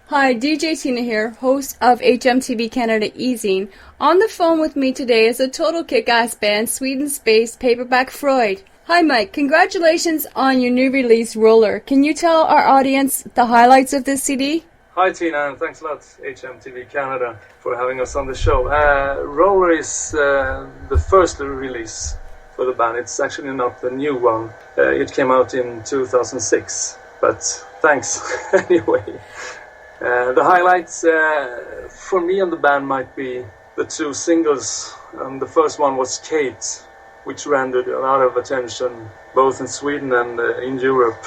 Hi, DJ Tina here, host of HMTV Canada Easing. On the phone with me today is a total kick-ass band, Sweden-based Paperback Freud. Hi Mike, congratulations on your new release, Roller. Can you tell our audience the highlights of this CD? Hi Tina, and thanks a lot HMTV Canada for having us on the show. Roller is the first release for the band. It's actually not the new one. It came out in 2006, but thanks anyway. The highlights for me and the band might be the two singles. The first one was Kate, which rendered a lot of attention both in Sweden and in Europe.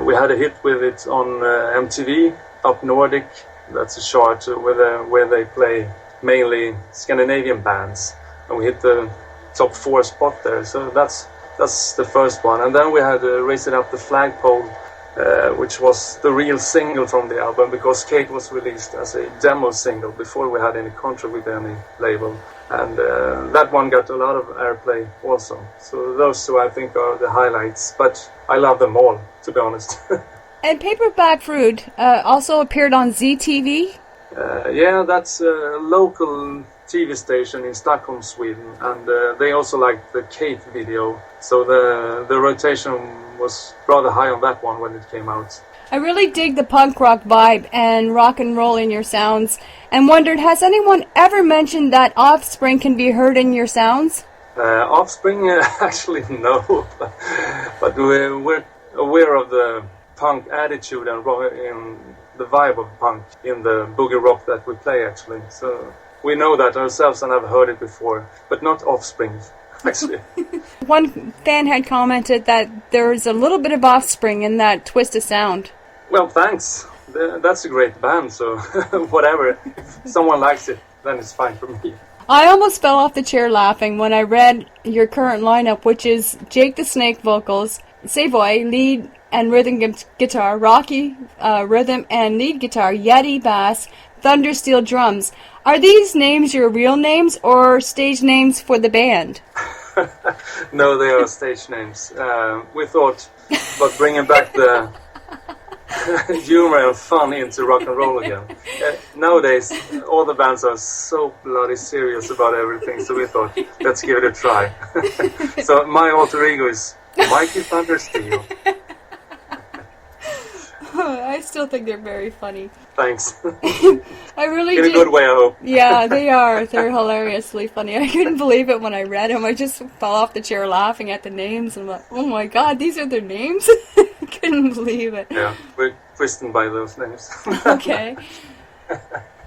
We had a hit with it on MTV, Up Nordic. That's a chart where they play mainly Scandinavian bands. And we hit the top 4 spot there. So that's the first one. And then we had Raise It Up the Flagpole, which was the real single from the album, because Kate was released as a demo single before we had any contract with any label, and that one got a lot of airplay also. So those two I think are the highlights, but I love them all, to be honest. And Paperback Freud also appeared on ZTV? Yeah, that's a local TV station in Stockholm, Sweden, and they also liked the Kate video, so the rotation was rather high on that one when it came out. I really dig the punk rock vibe and rock and roll in your sounds, and wondered, has anyone ever mentioned that Offspring can be heard in your sounds? Offspring, actually no, but we're aware of the punk attitude and in the vibe of punk in the boogie rock that we play actually, so we know that ourselves and I've heard it before, but not Offspring. Actually. One fan had commented that there's a little bit of Offspring in that twist of sound. Well, thanks. That's a great band, so whatever. If someone likes it, then it's fine for me. I almost fell off the chair laughing when I read your current lineup, which is Jake the Snake vocals, Savoy lead and rhythm guitar, Rocky rhythm and lead guitar, Yeti bass, Thundersteel drums. Are these names your real names or stage names for the band? No, they are stage names. We thought about bringing back the humor and fun into rock and roll again. Nowadays, all the bands are so bloody serious about everything, so we thought, let's give it a try. So my alter ego is Mikey Thundersteel. I still think they're very funny. Thanks. I really In a good way, I hope. Yeah, they are. They're hilariously funny. I couldn't believe it when I read them. I just fell off the chair laughing at the names. I'm like, oh my god, these are their names? I couldn't believe it. Yeah, we're christened by those names. Okay.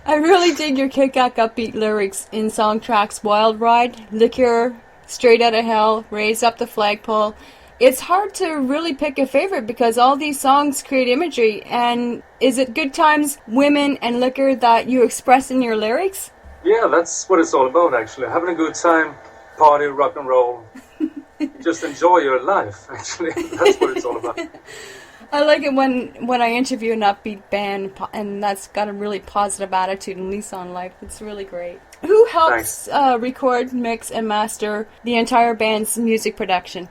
I really dig your kick-ass upbeat lyrics in song tracks Wild Ride, Liquor, Straight Outta Hell, Raise Up the Flagpole. It's hard to really pick a favorite because all these songs create imagery. And is it good times, women, and liquor that you express in your lyrics? Yeah, that's what it's all about, actually. Having a good time, party, rock and roll. Just enjoy your life, actually. That's what it's all about. I like it when I interview an upbeat band and that's got a really positive attitude and lease on life. It's really great. Who helps record, mix, and master the entire band's music production?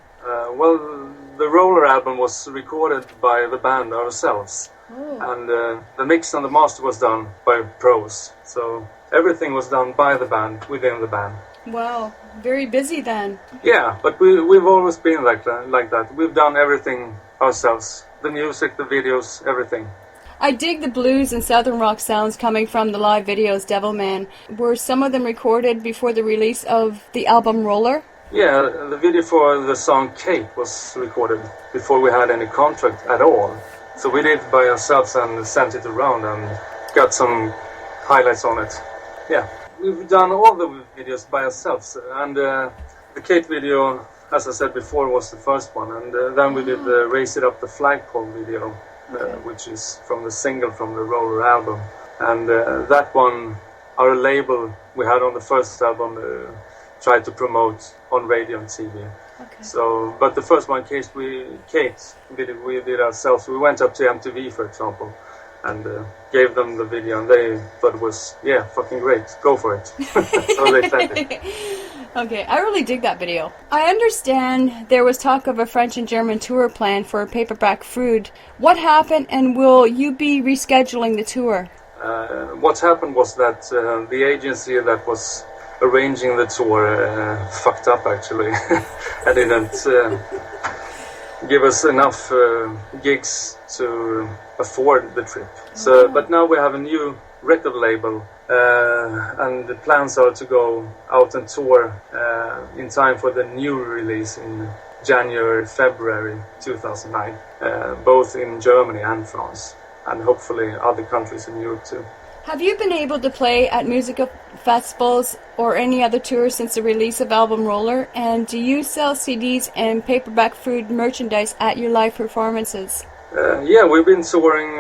Well, the Roller album was recorded by the band ourselves, and the mix and the master was done by pros. So everything was done by the band, within the band. Wow, very busy then. Yeah, but we've always been like that. We've done everything ourselves. The music, the videos, everything. I dig the blues and southern rock sounds coming from the live videos Devilman. Were some of them recorded before the release of the album Roller? Yeah, the video for the song Kate was recorded before we had any contract at all. So we did it by ourselves and sent it around and got some highlights on it. Yeah, we've done all the videos by ourselves. And the Kate video, as I said before, was the first one. And then we did the Raise It Up the Flagpole video, which is from the single from the Roller album. And that one, our label we had on the first album, tried to promote on radio and TV. Okay. So, but the first one, Kate, we did ourselves. We went up to MTV, for example, and gave them the video, and they thought it was fucking great. Go for it. So they sent it. Okay, I really dig that video. I understand there was talk of a French and German tour plan for Paperback Freud. What happened, and will you be rescheduling the tour? What happened was that the agency that was arranging the tour fucked up, actually. I didn't give us enough gigs to afford the trip. So, but now we have a new record label, and the plans are to go out and tour in time for the new release in January, February 2009, both in Germany and France, and hopefully other countries in Europe too. Have you been able to play at musical festivals or any other tours since the release of album Roller? And do you sell CDs and Paperback Freud merchandise at your live performances? Yeah, we've been touring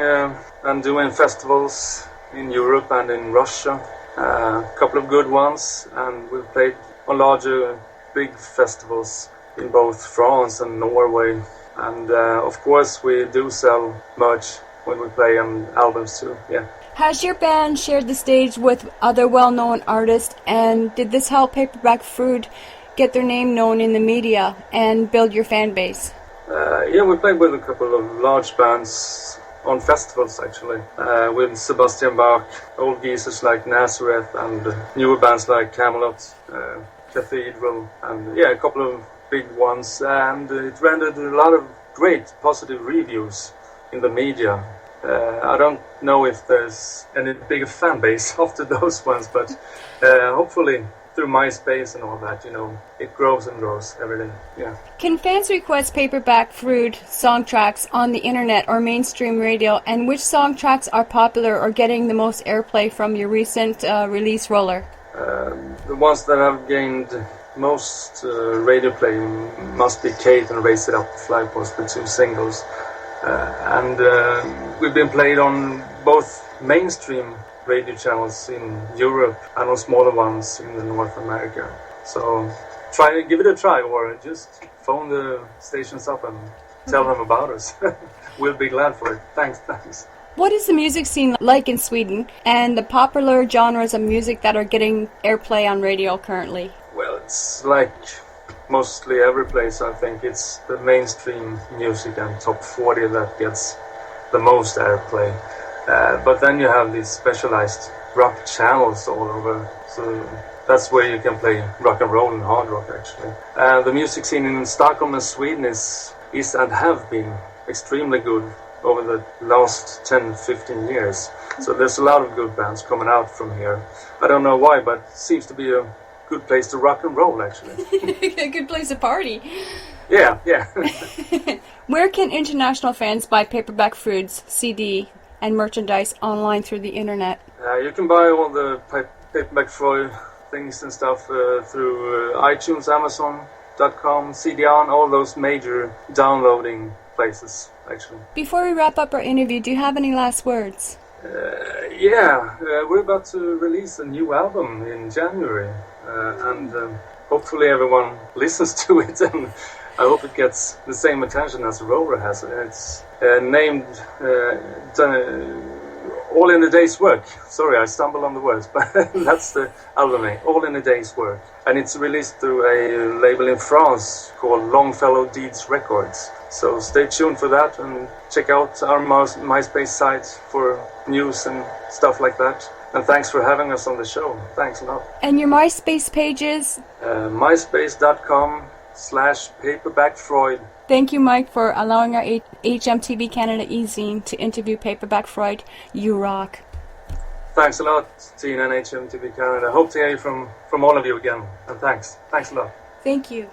and doing festivals in Europe and in Russia. A couple of good ones, and we've played on larger, big festivals in both France and Norway. And of course, we do sell merch when we play on albums too. Yeah. Has your band shared the stage with other well-known artists, and did this help Paperback Freud get their name known in the media and build your fan base? Yeah, we played with a couple of large bands on festivals, actually, with Sebastian Bach, old geezers like Nazareth, and newer bands like Camelot, Cathedral, and yeah, a couple of big ones. And it rendered a lot of great positive reviews in the media. I don't know if there's any bigger fan base after those ones, but hopefully through MySpace and all that, it grows and grows every day. Yeah. Can fans request Paperback Freud song tracks on the internet or mainstream radio? And which song tracks are popular or getting the most airplay from your recent release Roller? The ones that have gained most radio play must be Kate and Raise It Up, Fly Post, the two singles. And we've been played on both mainstream radio channels in Europe and on smaller ones in North America. So give it a try, or just phone the stations up and tell them about us. We'll be glad for it. Thanks. What is the music scene like in Sweden, and the popular genres of music that are getting airplay on radio currently? Well, it's like mostly every place. I think it's the mainstream music and top 40 that gets the most airplay. But then you have these specialized rock channels all over. So that's where you can play rock and roll and hard rock, actually. The music scene in Stockholm and Sweden is and have been extremely good over the last 10-15 years. So there's a lot of good bands coming out from here. I don't know why, but it seems to be a good place to rock and roll, actually. A good place to party. Yeah. Where can international fans buy Paperback Freud's CD and merchandise online through the internet? You can buy all the Paperback Freud things and stuff through iTunes, Amazon.com, CD-ON, all those major downloading places, actually. Before we wrap up our interview, do you have any last words? We're about to release a new album in January, and hopefully everyone listens to it, and I hope it gets the same attention as Roller has. It's named All in a Day's Work. Sorry, I stumbled on the words, but that's the album name, All in a Day's Work. And it's released through a label in France called Longfellow Deeds Records. So stay tuned for that and check out our MySpace site for news and stuff like that. And thanks for having us on the show. Thanks a lot. And your MySpace page is? myspace.com/paperbackfreud. Thank you, Mike, for allowing our HMTV Canada e-zine to interview Paperback Freud. You rock. Thanks a lot, Tina and HMTV Canada. Hope to hear you from all of you again. And thanks. Thanks a lot. Thank you.